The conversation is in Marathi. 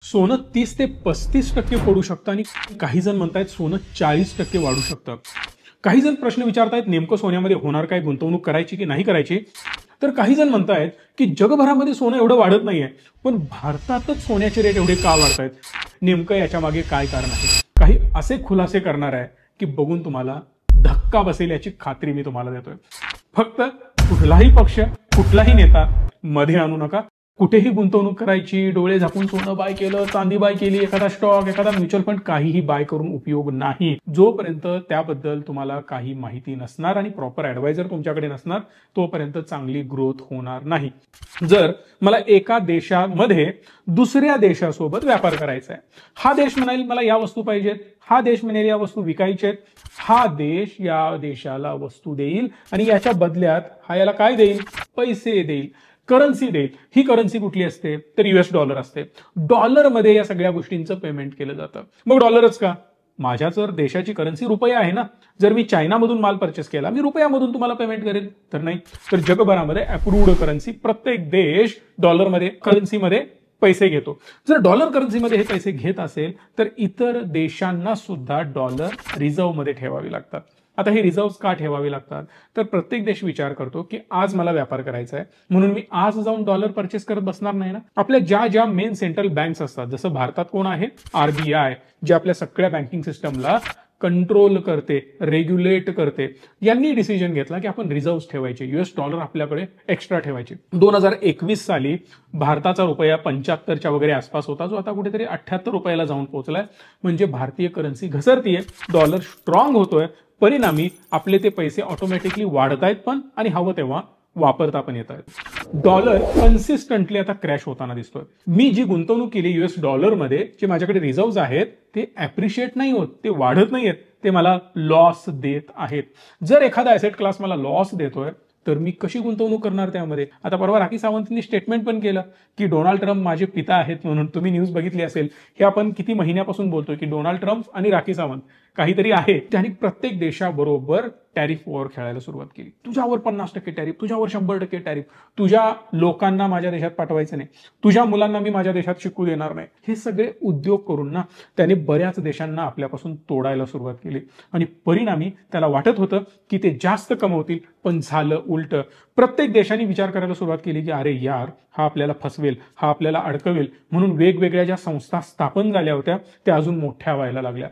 सोनं 30 ते 35% पडू शकतं आणि काही जण म्हणतायत सोनं 40% वाढू शकतं. काही जण प्रश्न विचारतायत नेमकं सोन्यामध्ये होणार काय, गुंतवणूक करायची की नाही करायची. तर काही जण म्हणतायत की जगभरामध्ये सोनं एवढं वाढत नाहीये, पण भारतातच सोन्याचे रेट एवढे का वाढतायत, नेमकं याच्या मागे काय कारण आहे. काही असे खुलासे करणार आहे की बघून तुम्हाला धक्का बसेल याची खात्री मी तुम्हाला देतोय. फक्त कुठलाही पक्ष, कुठलाही नेता मध्ये आणू नका. कुठेही गुंतवणूक करायची, डोळे झाकून सोनं बाय केलं, चांदी बाय केली, एखादा स्टॉक, एखादा म्युच्युअल फंड काहीही बाय करून उपयोग नाही, जोपर्यंत त्याबद्दल तुम्हाला काही माहिती नसणार आणि प्रॉपर ऍडवायझर तुमच्याकडे नसणार तोपर्यंत चांगली ग्रोथ होणार नाही. जर मला एका देशामध्ये दुसऱ्या देशासोबत व्यापार करायचा आहे, हा देश म्हणाल मला या वस्तू पाहिजेत, हा देश म्हणेल या वस्तू विकायच्यात, हा देश या देशाला वस्तू देईल आणि याच्या बदल्यात हा याला काय देईल, पैसे देईल, करन्सी देईल. ही करन्सी कुठली असते तर US डॉलर असते. डॉलरमध्ये या सगळ्या गोष्टींचं पेमेंट केलं जातं. मग डॉलरच का, माझ्या जर देशाची करन्सी रुपया आहे ना, जर मी चायनामधून माल परचेस केला, मी रुपयामधून तुम्हाला पेमेंट करेल तर नाही. तर जगभरामध्ये अप्रूव्ड करन्सी प्रत्येक देश डॉलरमध्ये करन्सीमध्ये पैसे घेतो. जर डॉलर करन्सीमध्ये हे पैसे घेत असेल तर इतर देशांना सुद्धा डॉलर रिझर्व्ह मध्ये ठेवावे लागतात. आता हे रिझर्व्ह का ठेवावे लागतात तर प्रत्येक देश विचार करतो की आज मला व्यापार करायचा आहे म्हणून मी आज जाऊन डॉलर परचेस करत बसणार नाही ना. आपल्या ज्या ज्या मेन सेंट्रल बँक्स असतात, जसं भारतात कोण आहे, RBI, जे आपल्या सगळ्या बँकिंग सिस्टमला कंट्रोल करते, रेग्युलेट करते, यांनी डिसिजन घेतला की आपण रिझर्व्ह ठेवायचे, US डॉलर आपल्याकडे एक्स्ट्रा ठेवायचे. 2021 साली भारताचा रुपया 75च्या वगैरे आसपास होता, जो आता कुठेतरी 78 रुपयाला जाऊन पोहोचलाय. म्हणजे भारतीय करन्सी घसरतीये, डॉलर स्ट्रॉंग होतोय, परिणामी आपले ते पैसे ऑटोमॅटिकली वाढतायत पण आणि हवं तेव्हा वापरता पण येत आहेत. डॉलर कन्सिस्टंटली आता क्रॅश होताना दिसतोय. मी जी गुंतवणूक केली US डॉलरमध्ये, जे माझ्याकडे रिझर्व्ह आहेत ते ऍप्रिशिएट नाही होत, ते वाढत नाहीयेत, ते मला लॉस देत आहेत. जर एखादा ऍसेट क्लास मला लॉस देतोय तर मी कशी गुंतवणूक करणार त्यामध्ये. आता परवा राखी सावंतनी स्टेटमेंट पण केलं की डोनाल्ड ट्रम्प माझे पिता आहेत म्हणून. तुम्ही न्यूज बघितली असेल. हे आपण किती महिन्यापासून बोलतोय की डोनाल्ड ट्रम्प आणि राखी सावंत काहीतरी आहे. त्यांनी प्रत्येक देशाबरोबर टॅरिफ वॉर खेळायला सुरुवात केली. तुझ्यावर 50% टॅरिफ, तुझ्यावर 100% टॅरिफ, तुझ्या लोकांना माझ्या देशात पाठवायचं नाही, तुझ्या मुलांना मी माझ्या देशात शिकू देणार नाही. हे सगळे उद्योग करून ना त्याने बऱ्याच देशांना आपल्यापासून तोडायला सुरुवात केली आणि परिणामी त्याला वाटत होतं की ते जास्त कमवतील, पण झालं उलट. प्रत्येक देशाने विचार करायला सुरुवात केली की अरे यार, हा आपल्याला फसवेल, हा आपल्याला अडकवेल, म्हणून वेगवेगळ्या ज्या संस्था स्थापन झाल्या होत्या त्या अजून मोठ्या व्हायला लागल्या.